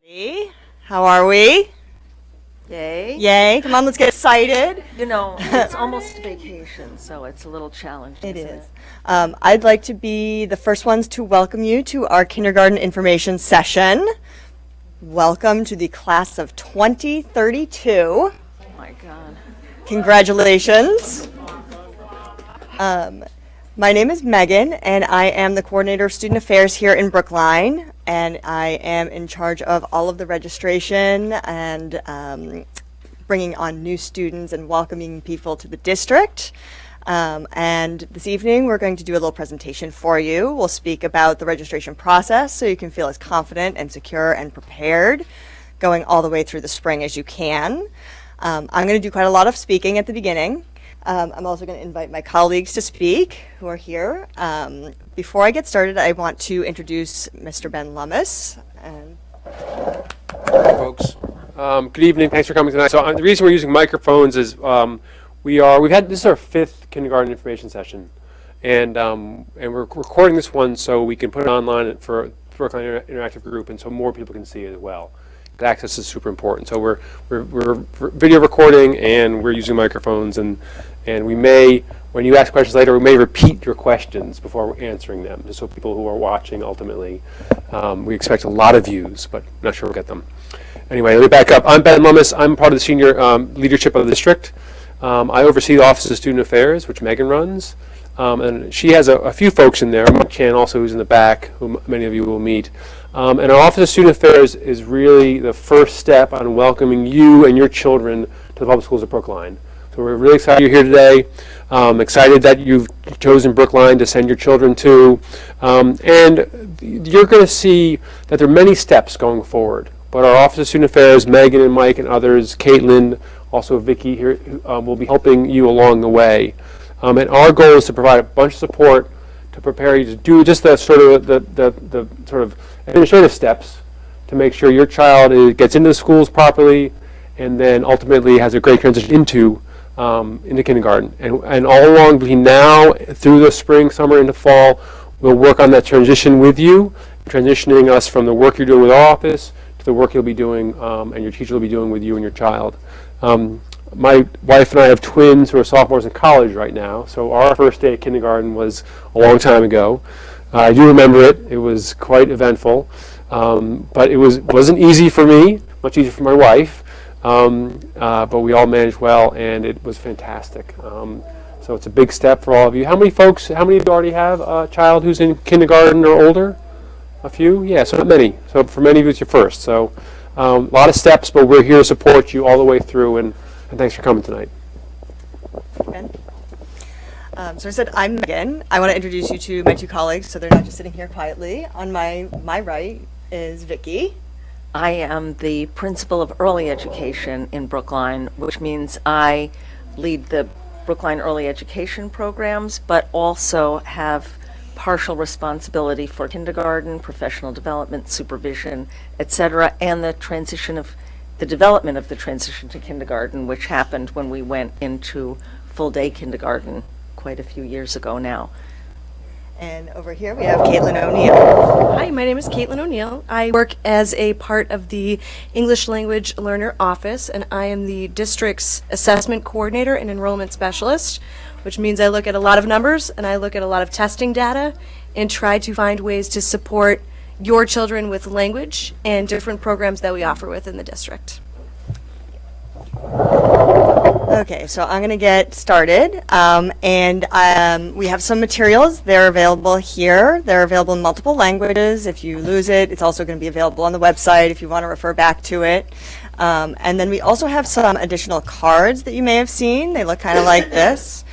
Hey, how are we? Yay. Yay. Come on, let's get excited. You know, it's almost vacation, so it's a little challenging. It is. I'd like to be the first ones to welcome you to our kindergarten information session. Welcome to the class of 2032. Oh my God. Congratulations. My name is Megan, and I am the coordinator of student affairs here in Brookline, and I am in charge of all of the registration and bringing on new students and welcoming people to the district. And this evening, we're going to do a little presentation for you. We'll speak about the registration process so you can feel as confident and secure and prepared going all the way through the spring as you can. I'm going to do quite a lot of speaking at the beginning. I'm also going to invite my colleagues to speak who are here. Before I get started, I want to introduce Mr. Ben Lummis. Hi, folks. Good evening. Thanks for coming tonight. So the reason we're using microphones is this is our 5th kindergarten information session, and we're recording this one so we can put it online for Brookline Interactive Group, and so more people can see it as well. Access is super important. So we're video recording and we're using microphones, and we may, when you ask questions later, we may repeat your questions before answering them, just so people who are watching ultimately, we expect a lot of views, but not sure we'll get them. Anyway, let me back up. I'm Ben Lummis. I'm part of the senior leadership of the district. I oversee the Office of Student Affairs, which Megan runs. And she has a few folks in there. Mark Chan also, who's in the back, who many of you will meet. And our Office of Student Affairs is really the first step on welcoming you and your children to the public schools of Brookline. So we're really excited you're here today. Excited that you've chosen Brookline to send your children to. And you're going to see that there are many steps going forward. But our Office of Student Affairs, Megan and Mike and others, Caitlin, also Vicky here, will be helping you along the way. And our goal is to provide a bunch of support to prepare you to do just the sort of administrative steps to make sure your child gets into the schools properly, and then ultimately has a great transition into kindergarten. And all along between now through the spring, summer, into fall, we'll work on that transition with you, transitioning us from the work you're doing with our office to the work you'll be doing and your teacher will be doing with you and your child. My wife and I have twins who are sophomores in college right now, so our first day at kindergarten was a long time ago. I do remember it. It was quite eventful, but it wasn't easy for me, much easier for my wife, but we all managed well, and it was fantastic. So it's a big step for all of you. How many of you already have a child who's in kindergarten or older? A few? Yeah, so not many. So for many of you, it's your first. So a lot of steps, but we're here to support you all the way through, and thanks for coming tonight. Ben. So I said I'm Megan. I want to introduce you to my two colleagues so they're not just sitting here quietly. On my right is Vicky. I am the principal of early education in Brookline, which means I lead the Brookline early education programs, but also have partial responsibility for kindergarten, professional development, supervision, etc., and the development of the transition to kindergarten, which happened when we went into full-day kindergarten quite a few years ago now. And over here we have Caitlin O'Neill. Hi, my name is Caitlin O'Neill. I work as a part of the English Language Learner Office, and I am the district's assessment coordinator and enrollment specialist, which means I look at a lot of numbers and I look at a lot of testing data and try to find ways to support your children with language and different programs that we offer within the district. Okay, so I'm going to get started, and we have some materials. They're available here. They're available in multiple languages. If you lose it, it's also going to be available on the website if you want to refer back to it. And then we also have some additional cards that you may have seen. They look kind of like this.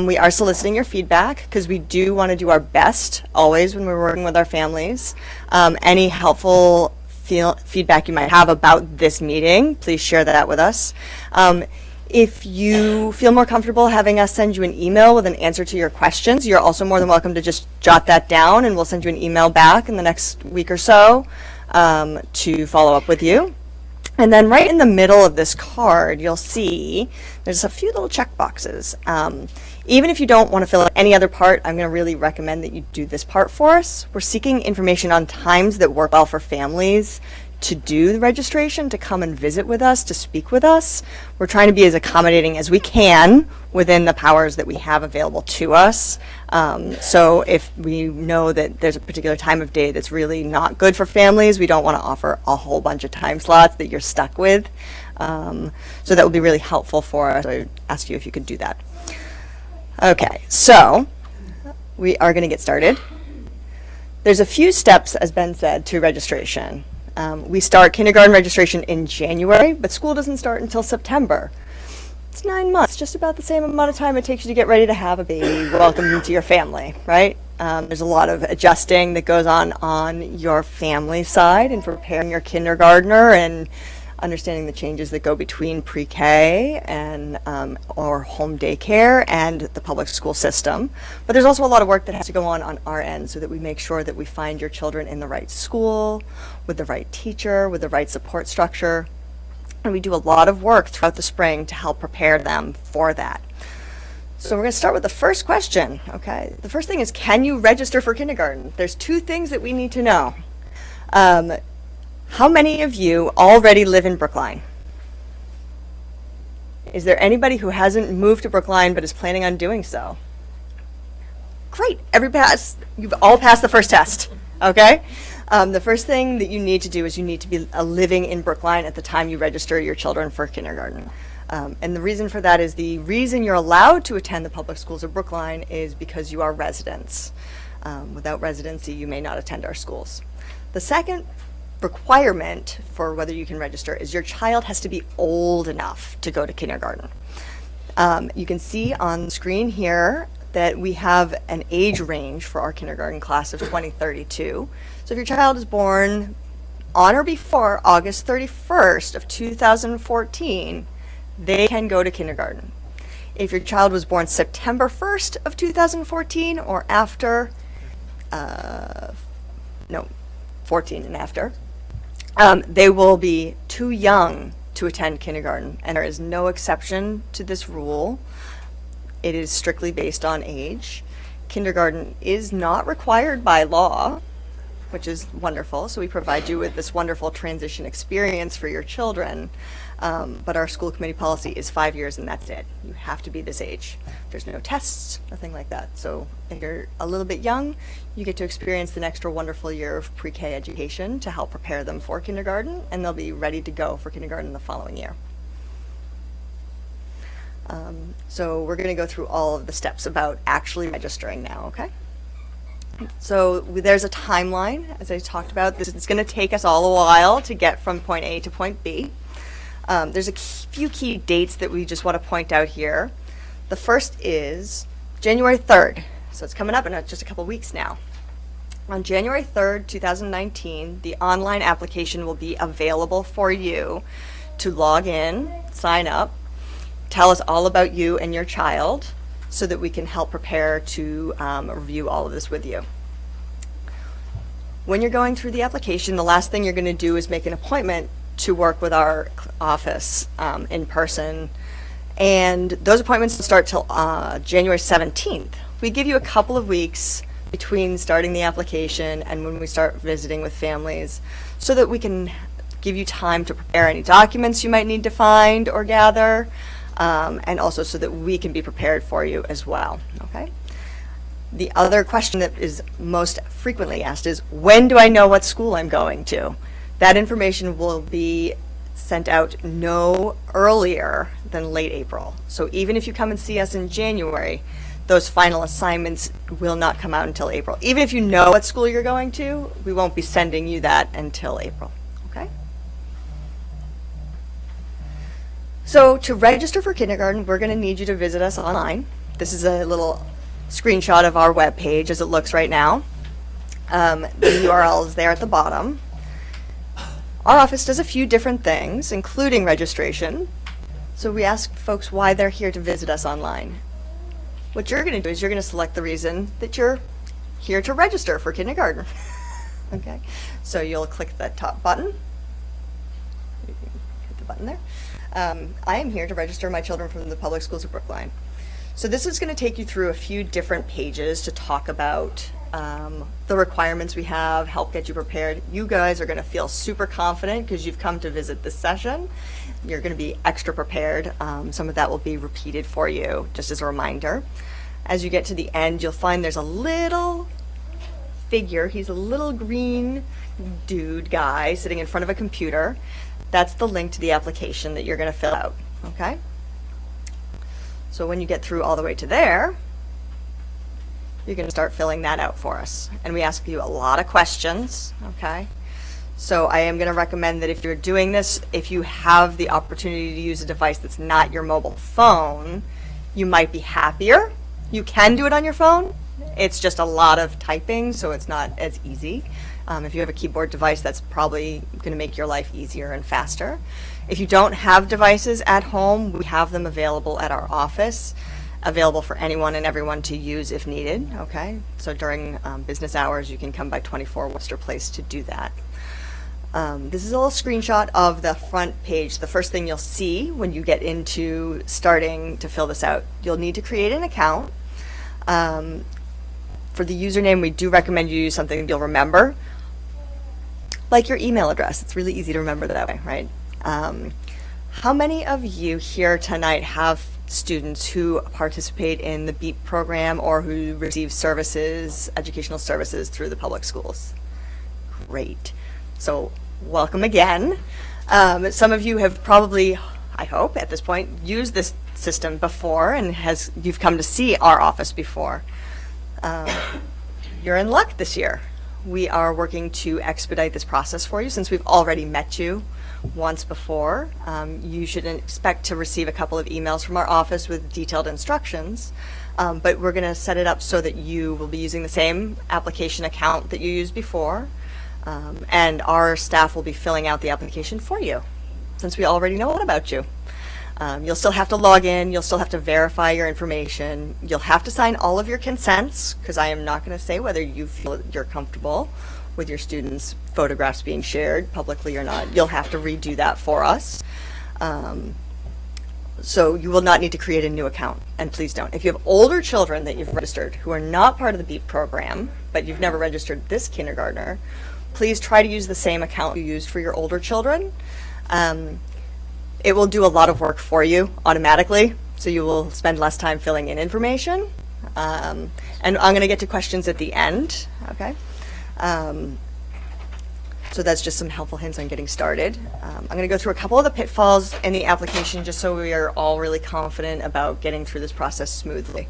We are soliciting your feedback because we do want to do our best always when we're working with our families. Any helpful feedback you might have about this meeting, please share that with us. If you feel more comfortable having us send you an email with an answer to your questions, you're also more than welcome to just jot that down, and we'll send you an email back in the next week or so to follow up with you. And then right in the middle of this card, you'll see there's a few little check boxes. Even if you don't want to fill out any other part, I'm going to really recommend that you do this part for us. We're seeking information on times that work well for families to do the registration, to come and visit with us, to speak with us. We're trying to be as accommodating as we can within the powers that we have available to us. So if we know that there's a particular time of day that's really not good for families, we don't want to offer a whole bunch of time slots that you're stuck with. So that would be really helpful for us. I would ask you if you could do that. Okay, so we are going to get started. There's a few steps, as Ben said, to registration. We start kindergarten registration in January, but school doesn't start until September. It's 9 months, just about the same amount of time it takes you to get ready to have a baby, welcome into your family, right? There's a lot of adjusting that goes on your family side and preparing your kindergartner and understanding the changes that go between pre-K and or home daycare and the public school system. But there's also a lot of work that has to go on our end so that we make sure that we find your children in the right school, with the right teacher, with the right support structure. And we do a lot of work throughout the spring to help prepare them for that. So we're going to start with the first question, okay? The first thing is, can you register for kindergarten? There's two things that we need to know. How many of you already live in Brookline? Is there anybody who hasn't moved to Brookline but is planning on doing so? Great, you've all passed the first test, okay? The first thing that you need to do is you need to be living in Brookline at the time you register your children for kindergarten. And the reason for that is the reason you're allowed to attend the public schools of Brookline is because you are residents. Without residency, you may not attend our schools. The second requirement for whether you can register is your child has to be old enough to go to kindergarten. You can see on the screen here that we have an age range for our kindergarten class of 2032. So if your child is born on or before August 31st of 2014, they can go to kindergarten. If your child was born September 1st of 2014 or after, 14 and after, they will be too young to attend kindergarten, and there is no exception to this rule. It is strictly based on age. Kindergarten is not required by law, which is wonderful, so we provide you with this wonderful transition experience for your children, but our school committee policy is 5 years and that's it. You have to be this age. There's no tests, nothing like that. So if you're a little bit young, you get to experience an extra wonderful year of pre-K education to help prepare them for kindergarten, and they'll be ready to go for kindergarten the following year. So we're going to go through all of the steps about actually registering now, okay? So there's a timeline, as I talked about. This is going to take us all a while to get from point A to point B. There's a few key dates that we just want to point out here. The first is January 3rd. So it's coming up in just a couple weeks now. On January 3rd, 2019, the online application will be available for you to log in, sign up, tell us all about you and your child so that we can help prepare to review all of this with you. When you're going through the application, the last thing you're going to do is make an appointment to work with our office in person, and those appointments will start till January 17th. We give you a couple of weeks between starting the application and when we start visiting with families so that we can give you time to prepare any documents you might need to find or gather, and also so that we can be prepared for you as well, okay? The other question that is most frequently asked is, when do I know what school I'm going to? That information will be sent out no earlier than late April. So even if you come and see us in January, those final assignments will not come out until April. Even if you know what school you're going to, we won't be sending you that until April, okay? So to register for kindergarten, we're going to need you to visit us online. This is a little screenshot of our webpage as it looks right now. The URL is there at the bottom. Our office does a few different things, including registration. So we ask folks why they're here to visit us online. What you're going to do is you're going to select the reason that you're here to register for kindergarten. Okay, so you'll click that top button. You can hit the button there. I am here to register my children from the public schools of Brookline. So this is going to take you through a few different pages to talk about the requirements we have, help get you prepared. You guys are going to feel super confident because you've come to visit this session. You're going to be extra prepared. Some of that will be repeated for you, just as a reminder. As you get to the end, you'll find there's a little figure. He's a little green dude guy sitting in front of a computer. That's the link to the application that you're going to fill out, okay? So when you get through all the way to there, you're going to start filling that out for us. And we ask you a lot of questions, okay? So I am going to recommend that if you're doing this, if you have the opportunity to use a device that's not your mobile phone, you might be happier. You can do it on your phone. It's just a lot of typing, so it's not as easy. If you have a keyboard device, that's probably going to make your life easier and faster. If you don't have devices at home, we have them available at our office, available for anyone and everyone to use if needed, okay? So during business hours, you can come by 24 Worcester Place to do that. This is a little screenshot of the front page. The first thing you'll see when you get into starting to fill this out, you'll need to create an account. For the username, we do recommend you use something you'll remember, like your email address. It's really easy to remember that way, right? How many of you here tonight have students who participate in the BEAP program or who receive services, educational services through the public schools? Great. So welcome again. Some of you have probably, I hope at this point, used this system before and you've come to see our office before. You're in luck this year. We are working to expedite this process for you since we've already met you once before. You should expect to receive a couple of emails from our office with detailed instructions, but we're going to set it up so that you will be using the same application account that you used before, and our staff will be filling out the application for you since we already know a lot about you. You'll still have to log in, you'll still have to verify your information, you'll have to sign all of your consents, because I am not going to say whether you feel you're comfortable with your students' photographs being shared publicly or not. You'll have to redo that for us. So you will not need to create a new account, and please don't. If you have older children that you've registered who are not part of the BEAP program, but you've never registered this kindergartner, please try to use the same account you used for your older children. It will do a lot of work for you automatically, so you will spend less time filling in information. And I'm going to get to questions at the end, okay? So that's just some helpful hints on getting started. I'm going to go through a couple of the pitfalls in the application just so we are all really confident about getting through this process smoothly.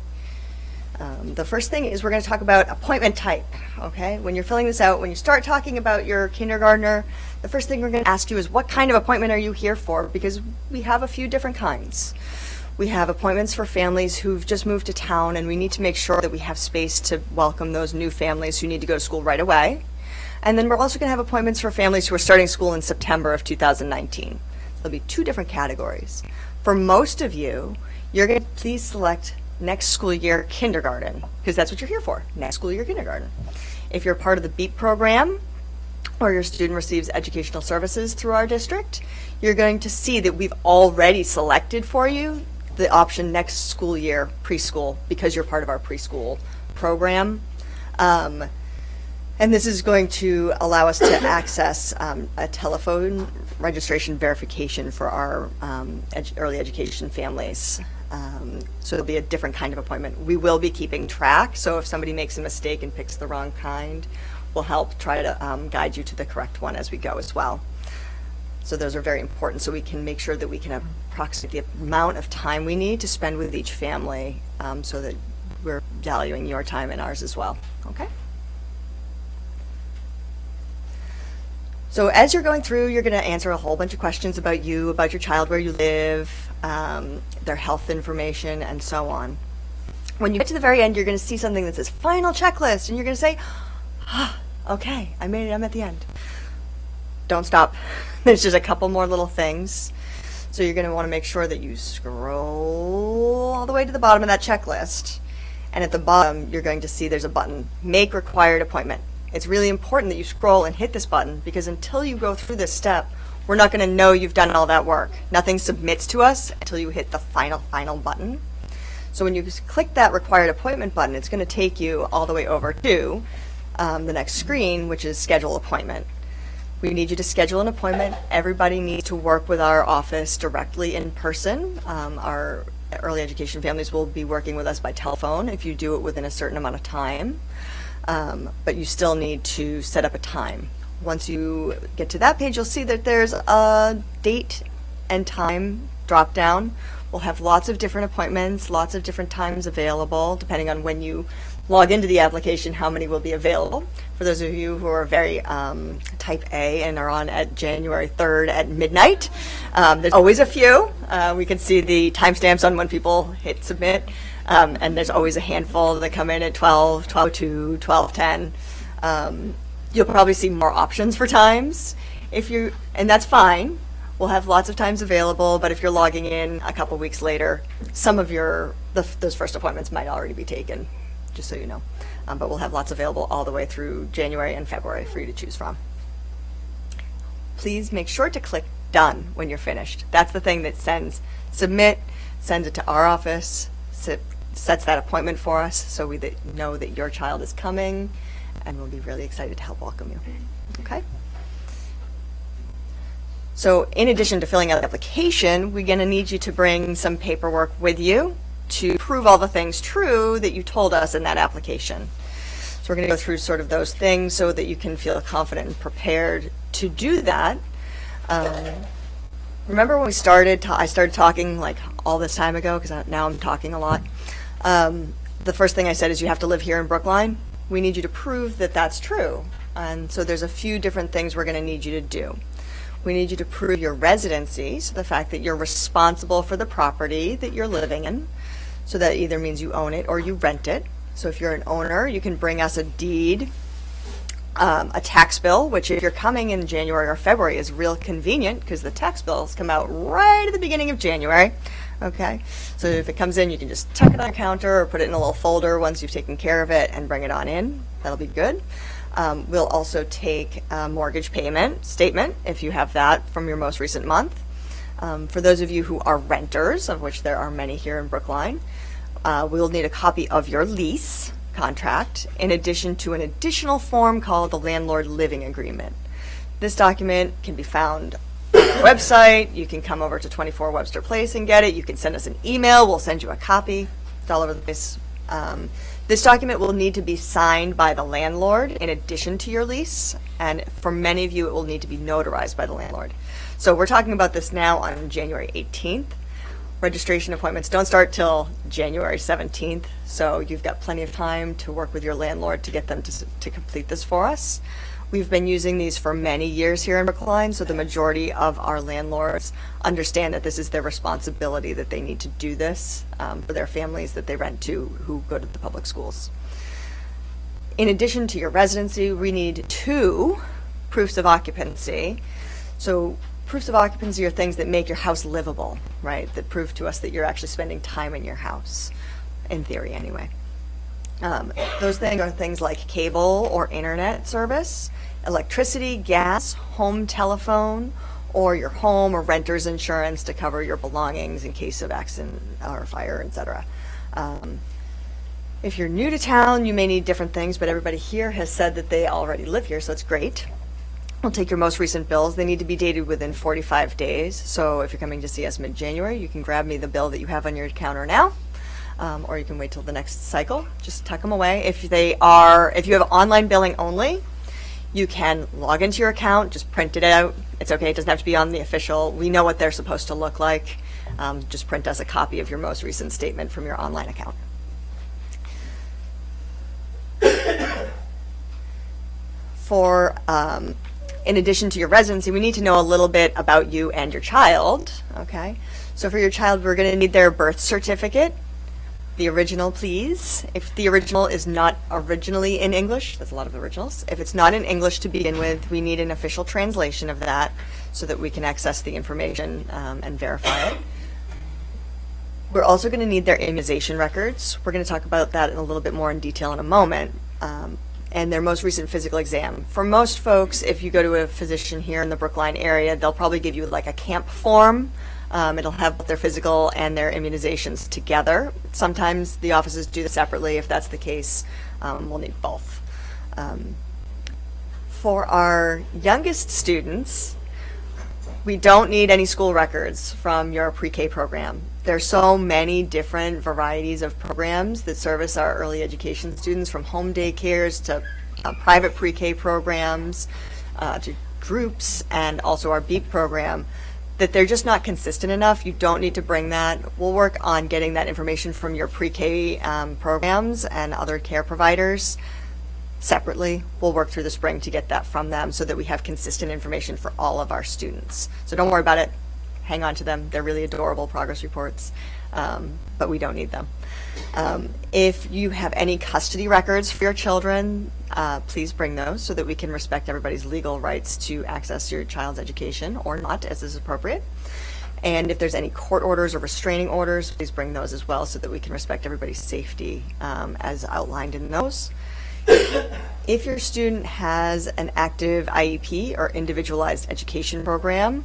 The first thing is we're going to talk about appointment type, okay? When you're filling this out, when you start talking about your kindergartner, the first thing we're going to ask you is what kind of appointment are you here for? Because we have a few different kinds. We have appointments for families who've just moved to town, and we need to make sure that we have space to welcome those new families who need to go to school right away. And then we're also going to have appointments for families who are starting school in September of 2019. There'll be two different categories. For most of you, you're going to please select next school year kindergarten, because that's what you're here for, next school year kindergarten. If you're part of the BEAP program, or your student receives educational services through our district, you're going to see that we've already selected for you the option next school year preschool, because you're part of our preschool program. And this is going to allow us to access a telephone registration verification for our early education families. So it'll be a different kind of appointment. We will be keeping track, so if somebody makes a mistake and picks the wrong kind, we'll help try to guide you to the correct one as we go as well. So those are very important, so we can make sure that we can approximate the amount of time we need to spend with each family, so that we're valuing your time and ours as well, okay? So as you're going through, you're going to answer a whole bunch of questions about you, about your child, where you live, their health information, and so on. When you get to the very end, you're going to see something that says final checklist, and you're going to say, ah, okay, I made it, I'm at the end. Don't stop. There's just a couple more little things. So you're going to want to make sure that you scroll all the way to the bottom of that checklist. And at the bottom, you're going to see there's a button, Make Required Appointment. It's really important that you scroll and hit this button, because until you go through this step, we're not going to know you've done all that work. Nothing submits to us until you hit the final button. So when you click that required appointment button, it's going to take you all the way over to the next screen, which is schedule appointment. We need you to schedule an appointment. Everybody needs to work with our office directly in person. Our early education families will be working with us by telephone if you do it within a certain amount of time. But you still need to set up a time. Once you get to that page, you'll see that there's a date and time drop down. We'll have lots of different appointments, lots of different times available, depending on when you log into the application, how many will be available. For those of you who are very type A and are on at January 3rd at midnight, there's always a few. We can see the timestamps on when people hit submit, and there's always a handful that come in at 12, 12:02, 12:10. You'll probably see more options for times, and that's fine. We'll have lots of times available, but if you're logging in a couple weeks later, some of those first appointments might already be taken, just so you know. But we'll have lots available all the way through January and February for you to choose from. Please make sure to click done when you're finished. That's the thing that sends it to our office, sets that appointment for us so we know that your child is coming, and we'll be really excited to help welcome you. Okay? So in addition to filling out the application, we're going to need you to bring some paperwork with you to prove all the things true that you told us in that application. So we're going to go through sort of those things so that you can feel confident and prepared to do that. Remember when we started, I started talking like all this time ago, because now I'm talking a lot. The first thing I said is you have to live here in Brookline. We need you to prove that that's true. And so there's a few different things we're going to need you to do. We need you to prove your residency, so the fact that you're responsible for the property that you're living in. So that either means you own it or you rent it. So if you're an owner, you can bring us a deed, a tax bill, which if you're coming in January or February is real convenient because the tax bills come out right at the beginning of January. Okay, so if it comes in, you can just tuck it on the counter or put it in a little folder once you've taken care of it and bring it on in. That'll be good. We'll also take a mortgage payment statement if you have that from your most recent month. For those of you who are renters, of which there are many here in Brookline, we'll need a copy of your lease contract in addition to an additional form called the Landlord Living Agreement. This document can be found on our website. You can come over to 24 Webster Place and get it. You can send us an email. We'll send you a copy. It's all over the place. This document will need to be signed by the landlord in addition to your lease, and for many of you it will need to be notarized by the landlord. So we're talking about this now on January 18th. Registration appointments don't start till January 17th, so you've got plenty of time to work with your landlord to get them to complete this for us. We've been using these for many years here in Brookline, so the majority of our landlords understand that this is their responsibility, that they need to do this for their families that they rent to who go to the public schools. In addition to your residency, we need 2 proofs of occupancy. So proofs of occupancy are things that make your house livable, right? That prove to us that you're actually spending time in your house, in theory anyway. Those things are things like cable or internet service, electricity, gas, home telephone, or your home or renter's insurance to cover your belongings in case of accident or fire, etc. If you're new to town, you may need different things, but everybody here has said that they already live here, so it's great. We'll take your most recent bills. They need to be dated within 45 days. So if you're coming to see us mid-January, you can grab me the bill that you have on your counter now. Or you can wait till the next cycle. Just tuck them away. If you have online billing only, you can log into your account, just print it out. It's okay, it doesn't have to be on the official. We know what they're supposed to look like. Just print us a copy of your most recent statement from your online account. In addition to your residency, we need to know a little bit about you and your child, okay? So for your child, we're gonna need their birth certificate, the original, please. If the original is not originally in English, that's a lot of originals. If it's not in English to begin with, we need an official translation of that so that we can access the information and verify it. We're also gonna need their immunization records. We're gonna talk about that in a little bit more in detail in a moment. And their most recent physical exam. For most folks, if you go to a physician here in the Brookline area, they'll probably give you like a camp form It'll have both their physical and their immunizations together. Sometimes the offices do this separately. If that's the case, we'll need both. For our youngest students, we don't need any school records from your pre-K program. There's so many different varieties of programs that service our early education students, from home daycares to private pre-K programs, to groups, and also our BEEP program, that they're just not consistent enough. You don't need to bring that. We'll work on getting that information from your pre-K programs and other care providers separately. We'll work through the spring to get that from them so that we have consistent information for all of our students. So don't worry about it. Hang on to them. They're really adorable progress reports, but we don't need them. If you have any custody records for your children, please bring those so that we can respect everybody's legal rights to access your child's education, or not, as is appropriate. And if there's any court orders or restraining orders, please bring those as well so that we can respect everybody's safety as outlined in those. If your student has an active IEP or individualized education program,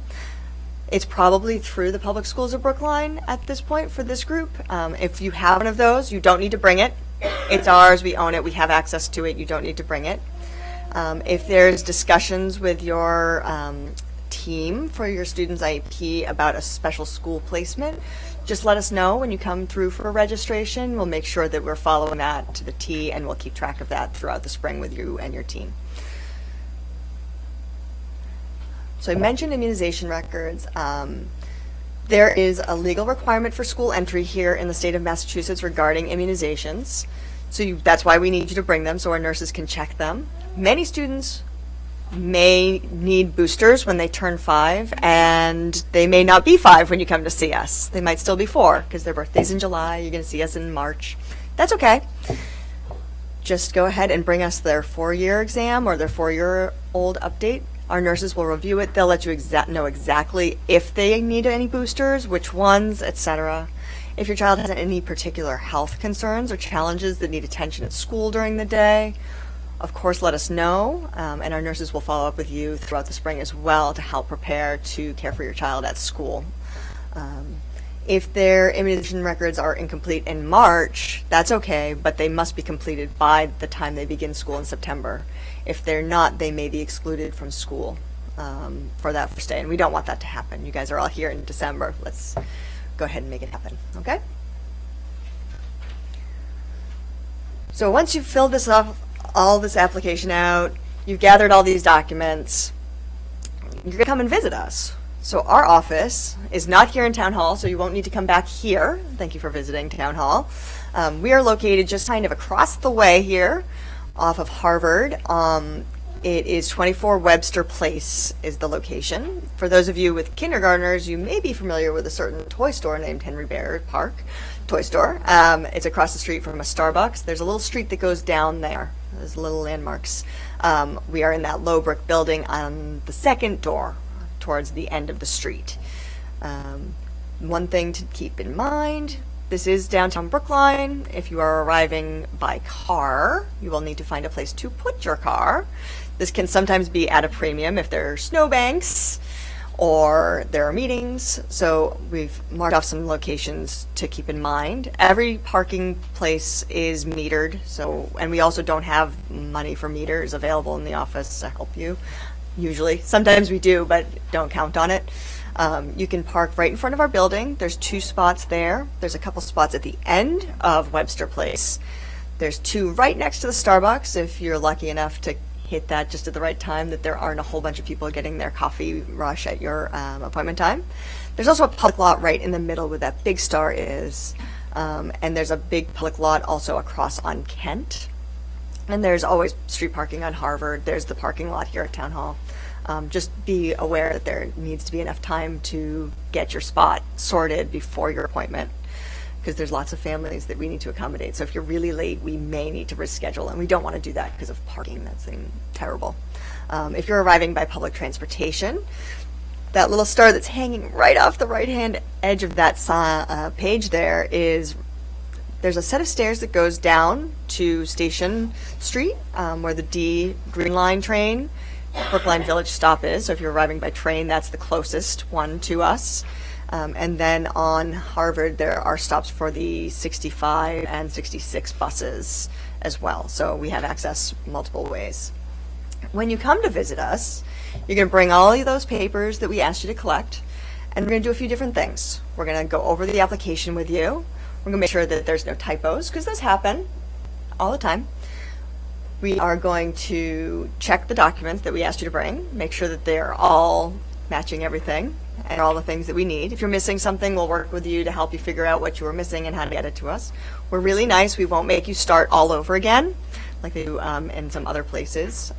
it's probably through the public schools of Brookline at this point for this group. If you have one of those, you don't need to bring it. It's ours, we own it, we have access to it, you don't need to bring it. If there's discussions with your team for your student's IEP about a special school placement, just let us know when you come through for registration. We'll make sure that we're following that to the T, and we'll keep track of that throughout the spring with you and your team. So I mentioned immunization records. There is a legal requirement for school entry here in the state of Massachusetts regarding immunizations. So that's why we need you to bring them so our nurses can check them. Many students may need boosters when they turn 5, and they may not be 5 when you come to see us. They might still be 4 because their birthday's in July. You're going to see us in March. That's okay. Just go ahead and bring us their 4-year exam or their 4-year-old update. Our nurses will review it. They'll let you know exactly if they need any boosters, which ones, etc. If your child has any particular health concerns or challenges that need attention at school during the day, of course, let us know, and our nurses will follow up with you throughout the spring as well to help prepare to care for your child at school. If their immunization records are incomplete in March, that's okay, but they must be completed by the time they begin school in September. If they're not, they may be excluded from school for that first day, and we don't want that to happen. You guys are all here in December. Let's go ahead and make it happen, okay? So once you've filled this up, all this application out, you've gathered all these documents, you're gonna come and visit us. So our office is not here in Town Hall, so you won't need to come back here. Thank you for visiting Town Hall. We are located just kind of across the way here off of Harvard. It is 24 Webster Place is the location. For those of you with kindergartners, you may be familiar with a certain toy store named Henry Bear Park Toy Store. It's across the street from a Starbucks. There's a little street that goes down there. There's little landmarks. We are in that low brick building on the second door towards the end of the street. One thing to keep in mind, this is downtown Brookline. If you are arriving by car, you will need to find a place to put your car. This can sometimes be at a premium if there are snowbanks or there are meetings. So we've marked off some locations to keep in mind. Every parking place is metered, and we also don't have money for meters available in the office to help you. Usually, sometimes we do, but don't count on it. You can park right in front of our building. There's 2 spots there. There's a couple spots at the end of Webster Place. There's 2 right next to the Starbucks if you're lucky enough to hit that just at the right time, that there aren't a whole bunch of people getting their coffee rush at your appointment time. There's also a public lot right in the middle where that big star is. And there's a big public lot also across on Kent. And there's always street parking on Harvard. There's the parking lot here at Town Hall. Just be aware that there needs to be enough time to get your spot sorted before your appointment, because there's lots of families that we need to accommodate. So if you're really late, we may need to reschedule, and we don't want to do that because of parking. That's terrible. If you're arriving by public transportation, that little star that's hanging right off the right-hand edge of that page there's a set of stairs that goes down to Station Street, where the D Green Line train, Brookline Village stop is. So if you're arriving by train, that's the closest one to us. And then on Harvard, there are stops for the 65 and 66 buses as well. So we have access multiple ways. When you come to visit us, you're going to bring all of those papers that we asked you to collect, and we're going to do a few different things. We're going to go over the application with you. We're going to make sure that there's no typos, because those happen all the time. We are going to check the documents that we asked you to bring, make sure that they're all matching everything and all the things that we need. If you're missing something, we'll work with you to help you figure out what you were missing and how to get it to us. We're really nice. We won't make you start all over again like they do in some other places.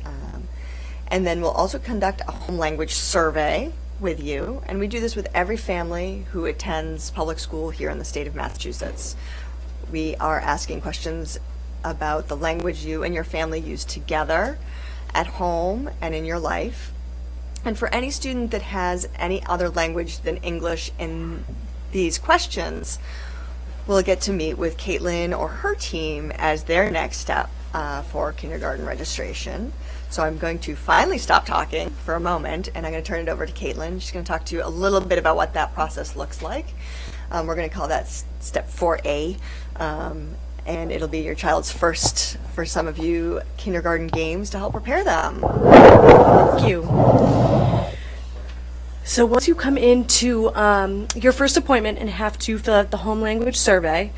And then we'll also conduct a home language survey with you. And we do this with every family who attends public school here in the state of Massachusetts. We are asking questions about the language you and your family use together at home and in your life. And for any student that has any other language than English in these questions, we'll get to meet with Caitlin or her team as their next step for kindergarten registration. So I'm going to finally stop talking for a moment, and I'm going to turn it over to Caitlin. She's going to talk to you a little bit about what that process looks like. We're going to call that step 4A, and it'll be your child's first, for some of you, kindergarten games to help prepare them. Thank you. So once you come into your first appointment and have to fill out the home language survey,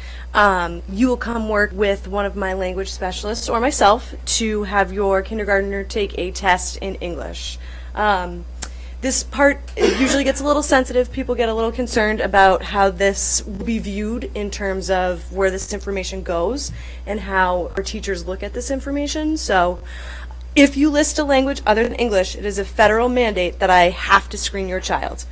you will come work with one of my language specialists or myself to have your kindergartner take a test in English. This part usually gets a little sensitive. People get a little concerned about how this will be viewed in terms of where this information goes and how our teachers look at this information. So if you list a language other than English, it is a federal mandate that I have to screen your child.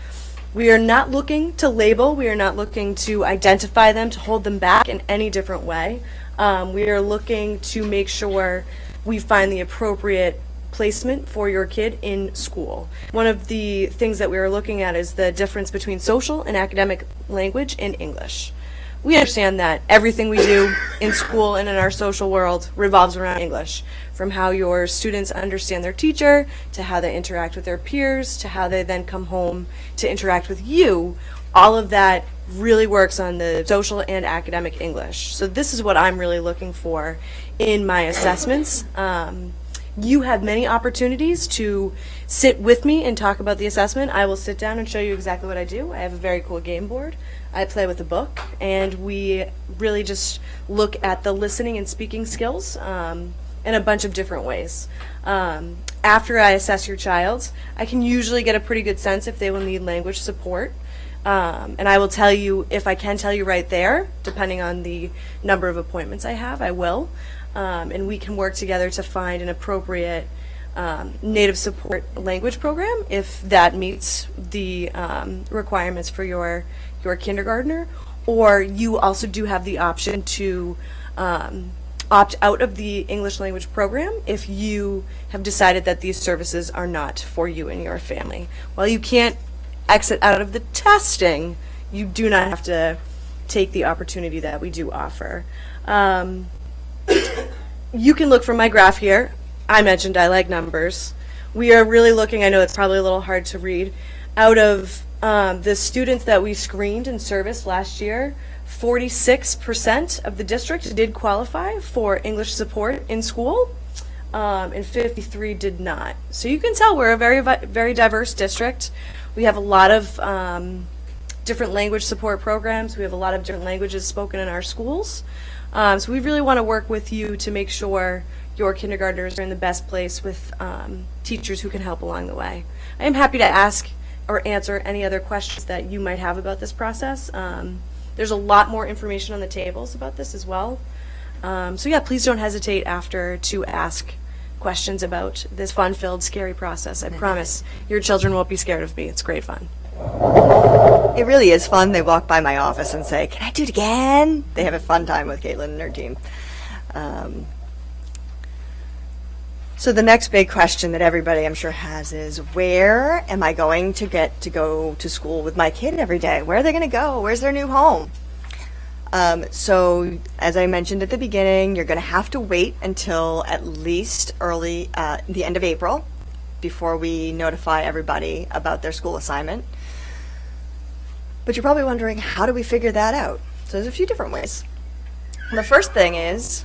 We are not looking to label, we are not looking to identify them, to hold them back in any different way. We are looking to make sure we find the appropriate placement for your kid in school. One of the things that we are looking at is the difference between social and academic language in English. We understand that everything we do in school and in our social world revolves around English, from how your students understand their teacher, to how they interact with their peers, to how they then come home to interact with you. All of that really works on the social and academic English. So this is what I'm really looking for in my assessments. You have many opportunities to sit with me and talk about the assessment. I will sit down and show you exactly what I do. I have a very cool game board. I play with a book, and we really just look at the listening and speaking skills in a bunch of different ways. After I assess your child, I can usually get a pretty good sense if they will need language support. And I will tell you, if I can tell you right there, depending on the number of appointments I have, I will. And we can work together to find an appropriate native support language program if that meets the requirements for your kindergartner. Or you also do have the option to opt out of the English language program if you have decided that these services are not for you and your family. While you can't exit out of the testing, you do not have to take the opportunity that we do offer. You can look from my graph here. I mentioned I like numbers. We are really looking, I know it's probably a little hard to read, out of the students that we screened and serviced last year, 46% of the district did qualify for English support in school, and 53 did not. So you can tell we're a very diverse district. We have a lot of different language support programs. We have a lot of different languages spoken in our schools. So we really want to work with you to make sure your kindergartners are in the best place with teachers who can help along the way. I am happy to ask or answer any other questions that you might have about this process. There's a lot more information on the tables about this as well. So yeah, please don't hesitate after to ask questions about this fun-filled, scary process. I promise your children won't be scared of me. It's great fun. It really is fun. They walk by my office and say, "Can I do it again?" They have a fun time with Caitlin and her team. So the next big question that everybody I'm sure has is, where am I going to get to go to school with my kid every day? Where are they going to go? Where's their new home? So as I mentioned at the beginning, you're going to have to wait until at least the end of April before we notify everybody about their school assignment. But you're probably wondering, how do we figure that out? So there's a few different ways. The first thing is,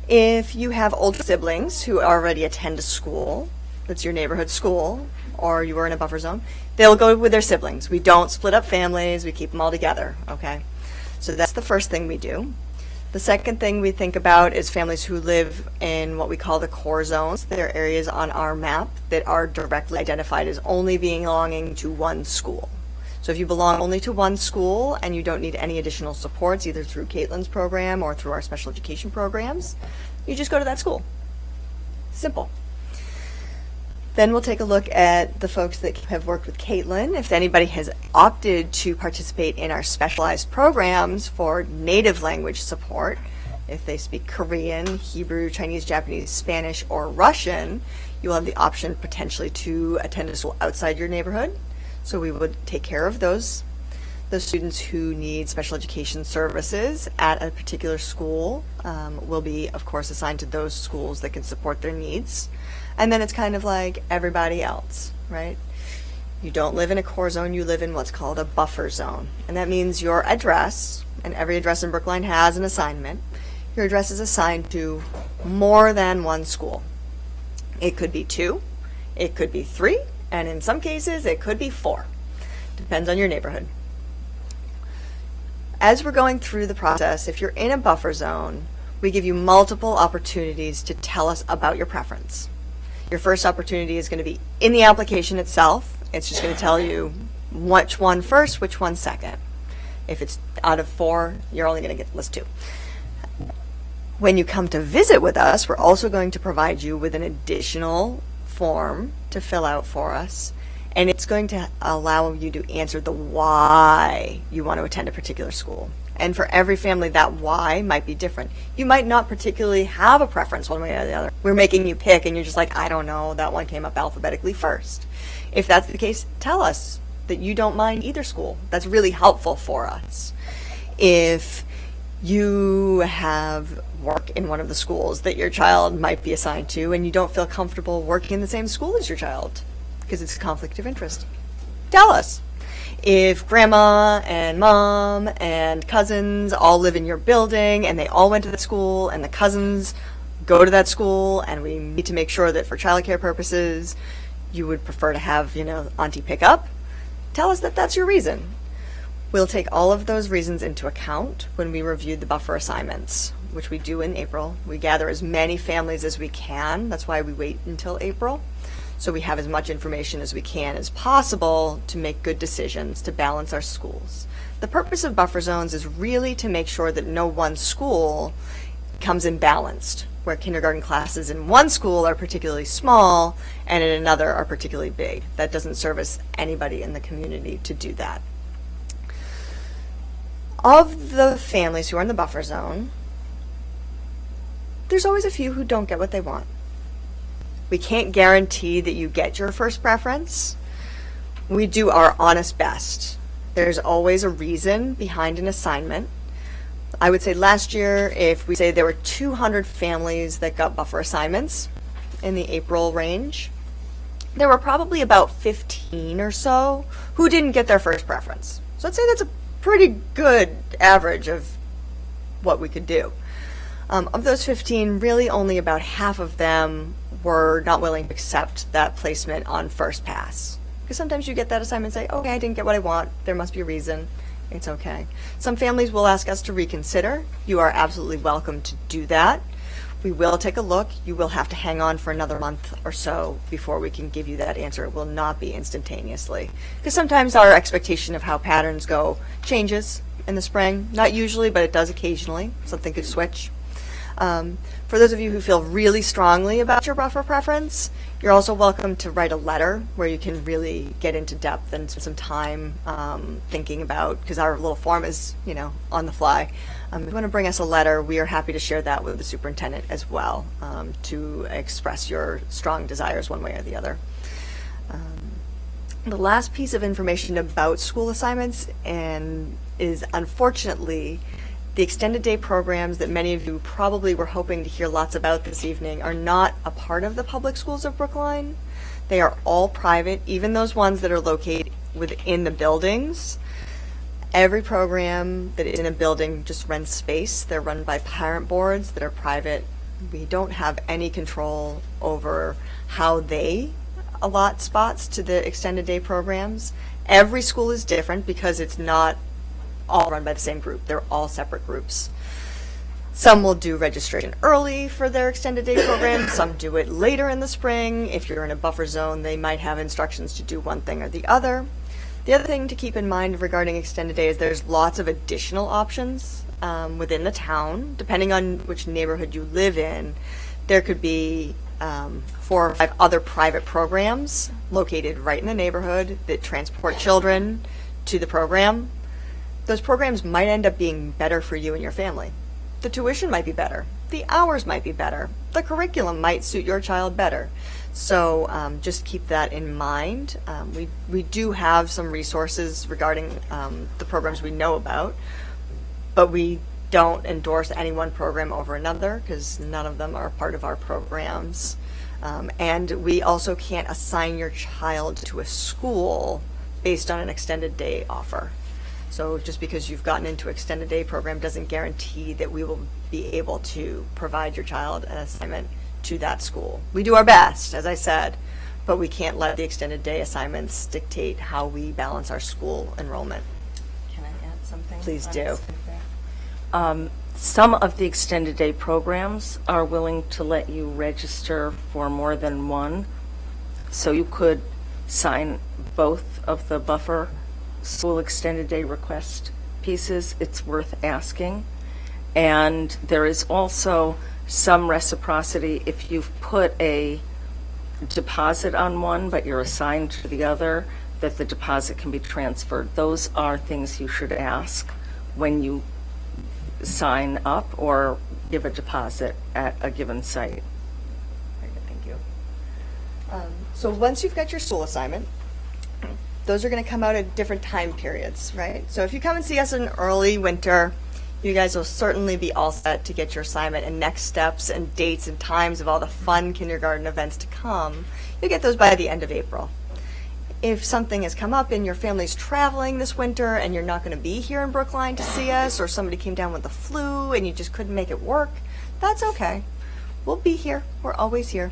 if you have older siblings who already attend a school, that's your neighborhood school, or you are in a buffer zone, they'll go with their siblings. We don't split up families, we keep them all together, okay? So that's the first thing we do. The second thing we think about is families who live in what we call the core zones. They're areas on our map that are directly identified as only belonging to one school. So if you belong only to one school and you don't need any additional supports, either through Caitlin's program or through our special education programs, you just go to that school. Simple. Then we'll take a look at the folks that have worked with Caitlin. If anybody has opted to participate in our specialized programs for native language support, if they speak Korean, Hebrew, Chinese, Japanese, Spanish, or Russian, you will have the option potentially to attend a school outside your neighborhood. So we would take care of those students who need special education services at a particular school will be, of course, assigned to those schools that can support their needs. And then it's kind of like everybody else, right? You don't live in a core zone, you live in what's called a buffer zone. And that means your address, and every address in Brookline has an assignment, your address is assigned to more than one school. It could be 2, it could be 3, and in some cases it could be 4. Depends on your neighborhood. As we're going through the process, if you're in a buffer zone, we give you multiple opportunities to tell us about your preference. Your first opportunity is going to be in the application itself. It's just going to tell you which one first, which one second. If it's out of 4, you're only going to get list 2. When you come to visit with us, we're also going to provide you with an additional form to fill out for us. And it's going to allow you to answer the why you want to attend a particular school. And for every family, that why might be different. You might not particularly have a preference one way or the other. We're making you pick and you're just like, I don't know, that one came up alphabetically first. If that's the case, tell us that you don't mind either school. That's really helpful for us. If you have work in one of the schools that your child might be assigned to and you don't feel comfortable working in the same school as your child because it's a conflict of interest, tell us. If grandma and mom and cousins all live in your building and they all went to that school and the cousins go to that school and we need to make sure that for childcare purposes you would prefer to have, auntie pick up, tell us that that's your reason. We'll take all of those reasons into account when we review the buffer assignments, which we do in April. We gather as many families as we can. That's why we wait until April. So we have as much information as we can as possible to make good decisions to balance our schools. The purpose of buffer zones is really to make sure that no one school comes imbalanced, where kindergarten classes in one school are particularly small and in another are particularly big. That doesn't service anybody in the community to do that. Of the families who are in the buffer zone, there's always a few who don't get what they want. We can't guarantee that you get your first preference. We do our honest best. There's always a reason behind an assignment. I would say last year, if we say there were 200 families that got buffer assignments in the April range, there were probably about 15 or so who didn't get their first preference. So I'd say that's a pretty good average of what we could do. Of those 15, really only about half of them were not willing to accept that placement on first pass. Because sometimes you get that assignment and say, okay, I didn't get what I want. There must be a reason. It's okay. Some families will ask us to reconsider. You are absolutely welcome to do that. We will take a look. You will have to hang on for another month or so before we can give you that answer. It will not be instantaneously. Because sometimes our expectation of how patterns go changes in the spring. Not usually, but it does occasionally. Something could switch. For those of you who feel really strongly about your buffer preference, you're also welcome to write a letter where you can really get into depth and spend some time thinking about, because our little form is, on the fly. If you want to bring us a letter, we are happy to share that with the superintendent as well to express your strong desires one way or the other. The last piece of information about school assignments is unfortunately the extended day programs that many of you probably were hoping to hear lots about this evening are not a part of the public schools of Brookline. They are all private, even those ones that are located within the buildings. Every program that is in a building just rents space. They're run by parent boards that are private. We don't have any control over how they allot spots to the extended day programs. Every school is different because it's not all run by the same group. They're all separate groups. Some will do registration early for their extended day program. Some do it later in the spring. If you're in a buffer zone, they might have instructions to do one thing or the other. The other thing to keep in mind regarding extended day is there's lots of additional options within the town. Depending on which neighborhood you live in, there could be 4 or 5 other private programs located right in the neighborhood that transport children to the program. Those programs might end up being better for you and your family. The tuition might be better. The hours might be better. The curriculum might suit your child better. So just keep that in mind. We do have some resources regarding the programs we know about, but we don't endorse any one program over another because none of them are part of our programs. And we also can't assign your child to a school based on an extended day offer. So just because you've gotten into extended day program doesn't guarantee that we will be able to provide your child an assignment to that school. We do our best, as I said, but we can't let the extended day assignments dictate how we balance our school enrollment. Can I add something? Please do. Some of the extended day programs are willing to let you register for more than one. So you could sign both of the buffer school extended day request pieces. It's worth asking. And there is also some reciprocity if you've put a deposit on one but you're assigned to the other, that the deposit can be transferred. Those are things you should ask when you sign up or give a deposit at a given site. Very good, thank you. So once you've got your school assignment, those are going to come out at different time periods, right? So if you come and see us in early winter, you guys will certainly be all set to get your assignment and next steps and dates and times of all the fun kindergarten events to come. You'll get those by the end of April. If something has come up and your family's traveling this winter and you're not going to be here in Brookline to see us, or somebody came down with the flu and you just couldn't make it work, that's okay. We'll be here. We're always here.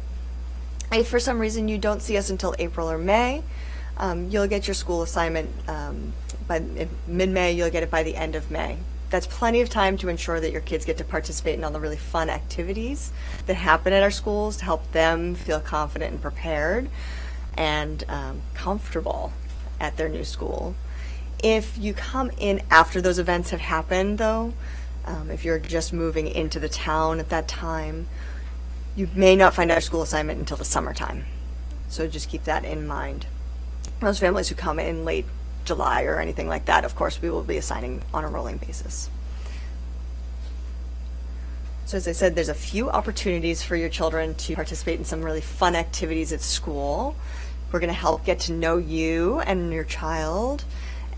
If for some reason you don't see us until April or May, you'll get your school assignment by mid-May. You'll get it by the end of May. That's plenty of time to ensure that your kids get to participate in all the really fun activities that happen at our schools to help them feel confident and prepared and comfortable at their new school. If you come in after those events have happened, though, if you're just moving into the town at that time, you may not find our school assignment until the summertime. So just keep that in mind. Those families who come in late July or anything like that, of course, we will be assigning on a rolling basis. So as I said, there's a few opportunities for your children to participate in some really fun activities at school. We're going to help get to know you and your child.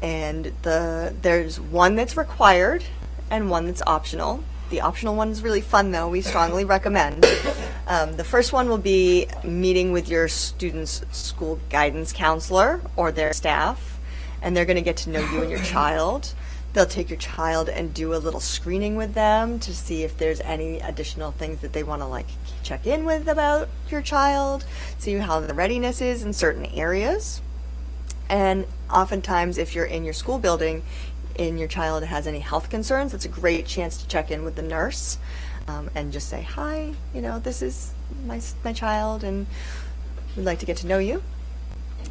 And there's one that's required and one that's optional. The optional one is really fun, though. We strongly recommend. The first one will be meeting with your student's school guidance counselor or their staff, and they're going to get to know you and your child. They'll take your child and do a little screening with them to see if there's any additional things that they want to check in with about your child, see how the readiness is in certain areas. And oftentimes, if you're in your school building and your child has any health concerns, it's a great chance to check in with the nurse and just say, hi, this is my child and we'd like to get to know you.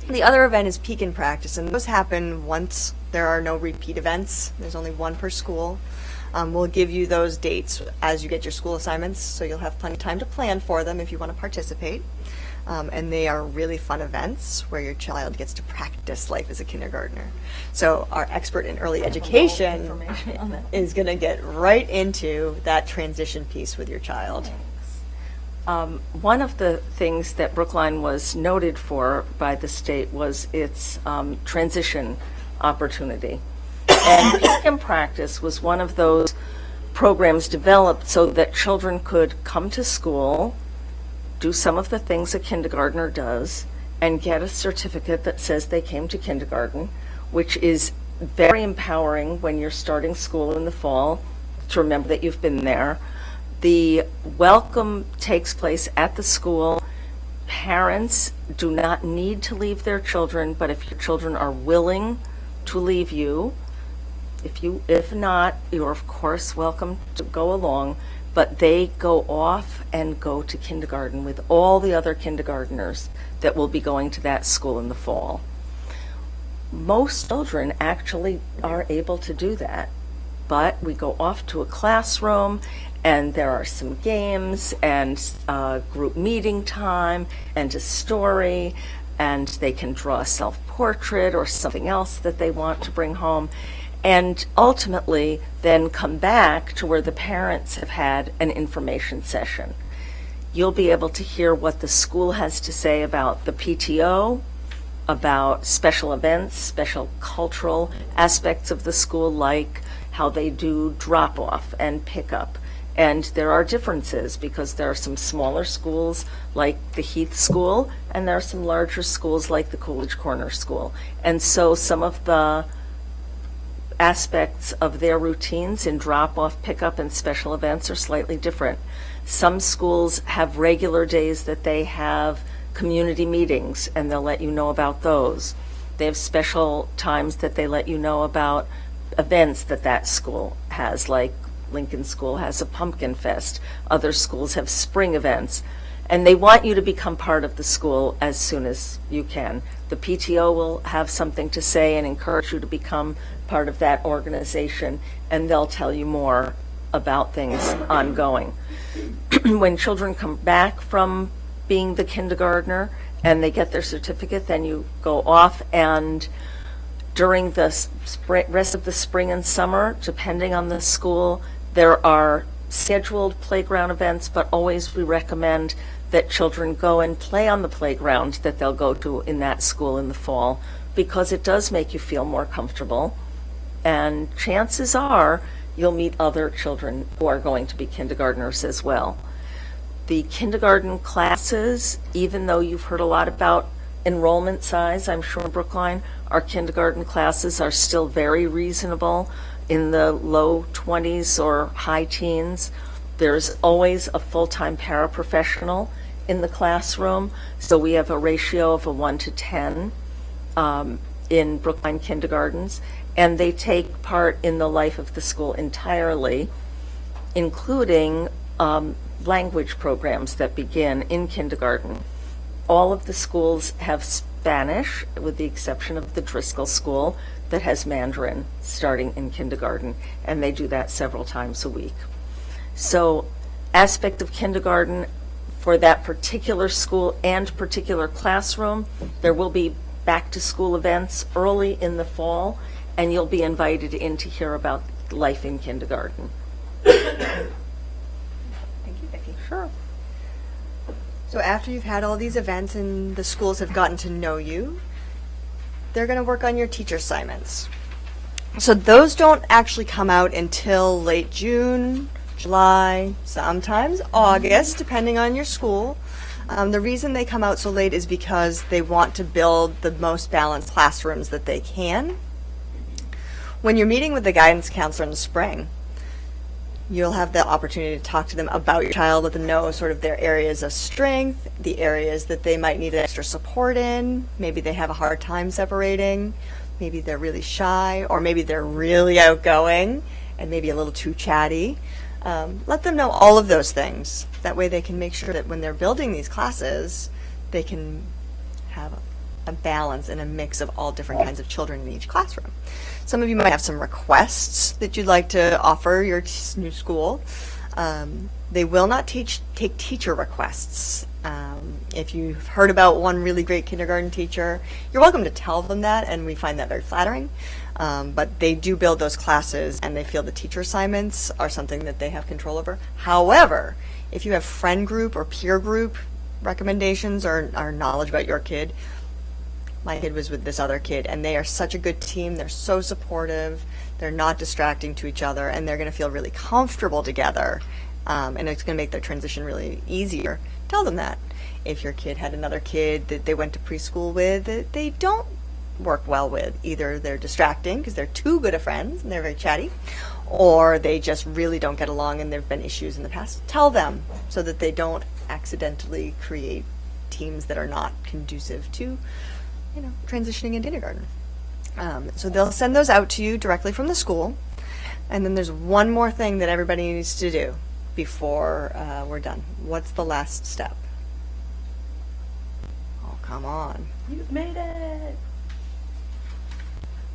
The other event is peek and practice, and those happen once. There are no repeat events. There's only one per school. We'll give you those dates as you get your school assignments, so you'll have plenty of time to plan for them if you want to participate. And they are really fun events where your child gets to practice life as a kindergartner. So our expert in early education is going to get right into that transition piece with your child. One of the things that Brookline was noted for by the state was its transition opportunity. And Peak and Practice was one of those programs developed so that children could come to school, do some of the things a kindergartner does, and get a certificate that says they came to kindergarten, which is very empowering when you're starting school in the fall to remember that you've been there. The welcome takes place at the school. Parents do not need to leave their children, but if your children are willing to leave you, if not, you're of course welcome to go along, but they go off and go to kindergarten with all the other kindergartners that will be going to that school in the fall. Most children actually are able to do that, but we go off to a classroom and there are some games and group meeting time and a story, and they can draw a self-portrait or something else that they want to bring home, and ultimately then come back to where the parents have had an information session. You'll be able to hear what the school has to say about the PTO, about special events, special cultural aspects of the school, like how they do drop-off and pick-up. And there are differences because there are some smaller schools like the Heath School, and there are some larger schools like the Coolidge Corner School. And so some of the aspects of their routines in drop-off, pick-up, and special events are slightly different. Some schools have regular days that they have community meetings, and they'll let you know about those. They have special times that they let you know about events that that school has, like Lincoln School has a pumpkin fest. Other schools have spring events. And they want you to become part of the school as soon as you can. The PTO will have something to say and encourage you to become part of that organization, and they'll tell you more about things ongoing. When children come back from being the kindergartner and they get their certificate, then you go off, and during the rest of the spring and summer, depending on the school, there are scheduled playground events, but always we recommend that children go and play on the playground that they'll go to in that school in the fall, because it does make you feel more comfortable. And chances are you'll meet other children who are going to be kindergartners as well. The kindergarten classes, even though you've heard a lot about enrollment size, I'm sure in Brookline, our kindergarten classes are still very reasonable, in the low 20s or high teens. There's always a full-time paraprofessional in the classroom, so we have a ratio of a 1 to 10 in Brookline kindergartens, and they take part in the life of the school entirely, including language programs that begin in kindergarten. All of the schools have Spanish, with the exception of the Driscoll School, that has Mandarin starting in kindergarten, and they do that several times a week. So, aspect of kindergarten for that particular school and particular classroom, there will be back-to-school events early in the fall, and you'll be invited in to hear about life in kindergarten. Thank you, Vicki. Sure. So after you've had all these events and the schools have gotten to know you, they're going to work on your teacher assignments. So those don't actually come out until late June, July, sometimes August, depending on your school. The reason they come out so late is because they want to build the most balanced classrooms that they can. When you're meeting with the guidance counselor in the spring, you'll have the opportunity to talk to them about your child, let them know sort of their areas of strength, the areas that they might need extra support in. Maybe they have a hard time separating. Maybe they're really shy, or maybe they're really outgoing and maybe a little too chatty. Let them know all of those things. That way they can make sure that when they're building these classes, they can have a balance and a mix of all different kinds of children in each classroom. Some of you might have some requests that you'd like to offer your new school. They will not take teacher requests. If you've heard about one really great kindergarten teacher, you're welcome to tell them that, and we find that very flattering. But they do build those classes, and they feel the teacher assignments are something that they have control over. However, if you have friend group or peer group recommendations or knowledge about your kid, my kid was with this other kid, and they are such a good team. They're so supportive. They're not distracting to each other, and they're going to feel really comfortable together, and it's going to make their transition really easier. Tell them that. If your kid had another kid that they went to preschool with, they don't work well with. Either they're distracting because they're too good of friends and they're very chatty, or they just really don't get along and there have been issues in the past. Tell them so that they don't accidentally create teams that are not conducive to, transitioning into kindergarten. So they'll send those out to you directly from the school. And then there's one more thing that everybody needs to do before we're done. What's the last step? Oh, come on. You've made it.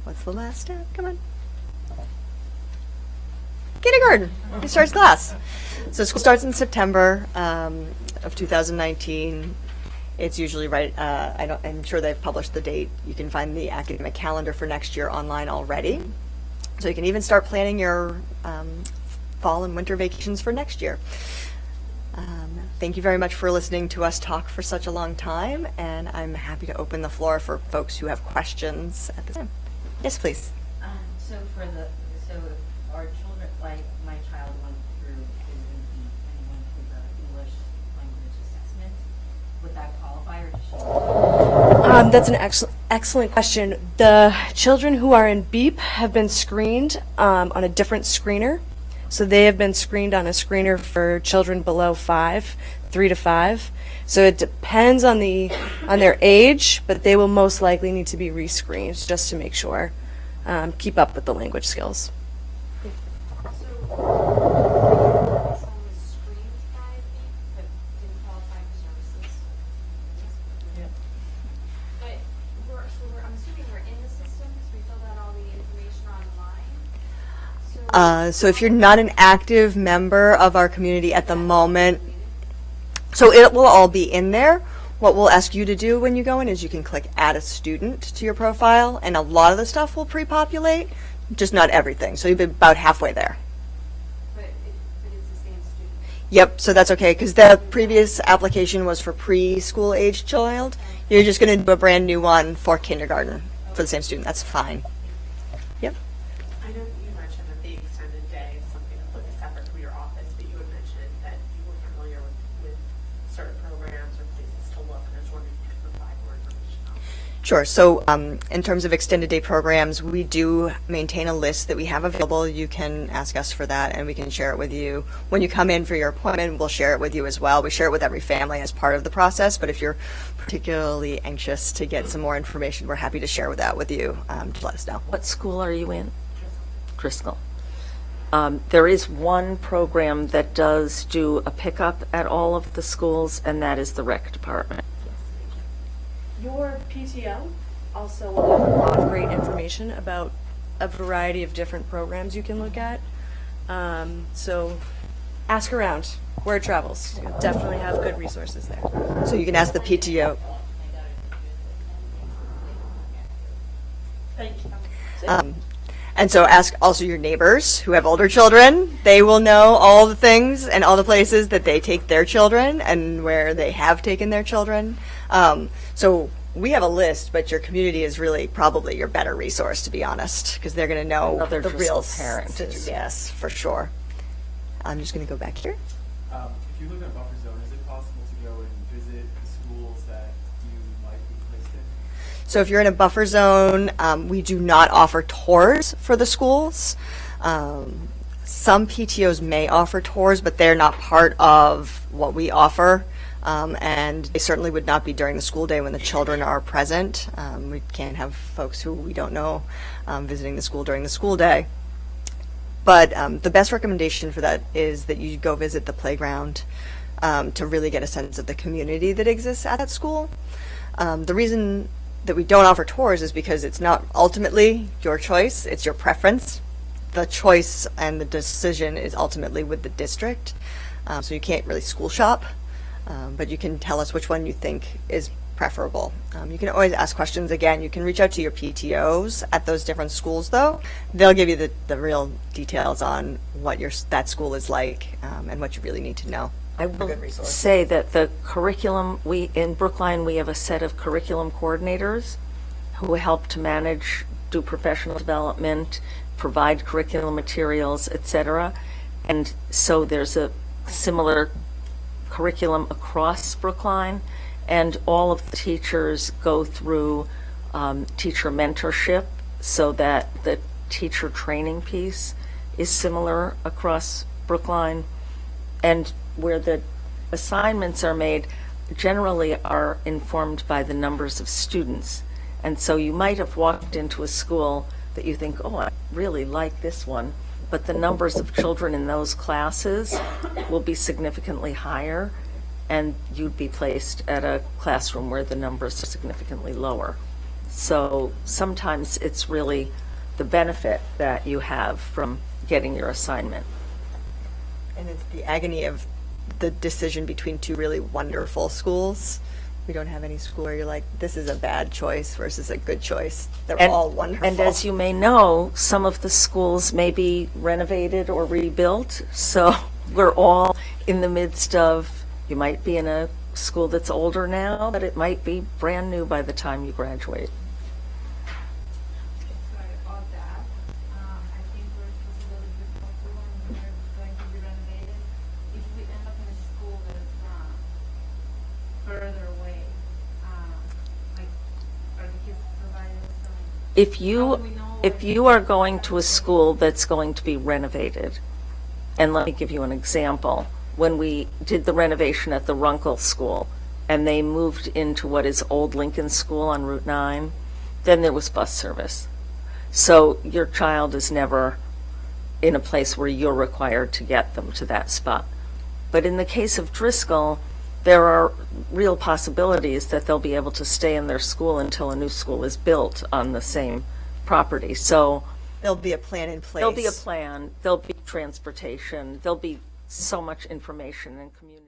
What's the last step? Come on. Kindergarten. It starts class. So school starts in September of 2019. It's usually right. I'm sure they've published the date. You can find the academic calendar for next year online already. So you can even start planning your fall and winter vacations for next year. Thank you very much for listening to us talk for such a long time, and I'm happy to open the floor for folks who have questions at this time. Yes, please. So if our children, like my child went through the English language assessment, would that qualify, or does she? That's an excellent question. The children who are in BEEP have been screened on a different screener. So they have been screened on a screener for children below 3 to 5. So it depends on their age, but they will most likely need to be rescreened just to make sure, keep up with the language skills. Someone was screened by me, but didn't qualify for services. But I'm assuming we're in the system because we filled out all the information online. So if you're not an active member of our community at the moment, so it will all be in there. What we'll ask you to do when you go in is you can click add a student to your profile, and a lot of the stuff will pre-populate, just not everything. So you'll be about halfway there. But it's the same student. Yep, so that's okay, because the previous application was for preschool age child. You're just going to do a brand new one for kindergarten for the same student. That's fine. Yep. I know you mentioned that the extended day is something that's like separate from your office, but you had mentioned that you were familiar with certain programs or places to look, and I was wondering if you could provide more information on that. Sure. So in terms of extended day programs, we do maintain a list that we have available. You can ask us for that, and we can share it with you. When you come in for your appointment, we'll share it with you as well. We share it with every family as part of the process, but if you're particularly anxious to get some more information, we're happy to share that with you to let us know. What school are you in? Driscoll. There is one program that does do a pickup at all of the schools, and that is the rec department. Your PTO also will have a lot of great information about a variety of different programs you can look at. So ask around where it travels. You'll definitely have good resources there. So you can ask the PTO. And so ask also your neighbors who have older children. They will know all the things and all the places that they take their children and where they have taken their children. So we have a list, but your community is really probably your better resource, to be honest, because they're going to know Another the real Driscoll parent is- Yes, for sure. I'm just going to go back here. If you live in a buffer zone, is it possible to go and visit the schools that you might be placed in? So if you're in a buffer zone, we do not offer tours for the schools. Some PTOs may offer tours, but they're not part of what we offer. And they certainly would not be during the school day when the children are present. We can't have folks who we don't know visiting the school during the school day. But the best recommendation for that is that you go visit the playground to really get a sense of the community that exists at that school. The reason that we don't offer tours is because it's not ultimately your choice, it's your preference. The choice and the decision is ultimately with the district. So you can't really school shop, but you can tell us which one you think is preferable. You can always ask questions. Again, you can reach out to your PTOs at those different schools, though. They'll give you the real details on what that school is like and what you really need to know. I will say that the curriculum, in Brookline, we have a set of curriculum coordinators who help to manage, do professional development, provide curriculum materials, etc. And so there's a similar curriculum across Brookline, and all of the teachers go through teacher mentorship so that the teacher training piece is similar across Brookline, and where the assignments are made generally are informed by the numbers of students. And so you might have walked into a school that you think, oh, I really like this one, but the numbers of children in those classes will be significantly higher, and you'd be placed at a classroom where the numbers are significantly lower. So sometimes it's really the benefit that you have from getting your assignment. And it's the agony of the decision between two really wonderful schools. We don't have any school where you're like, this is a bad choice versus a good choice. They're all wonderful. And as you may know, some of the schools may be renovated or rebuilt. So we're all in the midst of, you might be in a school that's older now, but it might be brand new by the time you graduate. Sorry about that. I think we're supposed to go to the school and we're going to be renovated. If we end up in a school that is further away, like, are the kids provided some? If you are going to a school that's going to be renovated, and let me give you an example. When we did the renovation at the Runkle School, and they moved into what is Old Lincoln School on Route 9, then there was bus service. So your child is never in a place where you're required to get them to that spot. But in the case of Driscoll, there are real possibilities that they'll be able to stay in their school until a new school is built on the same property. So There'll be a plan in place. there'll be a plan, there'll be transportation, there'll be so much information and community.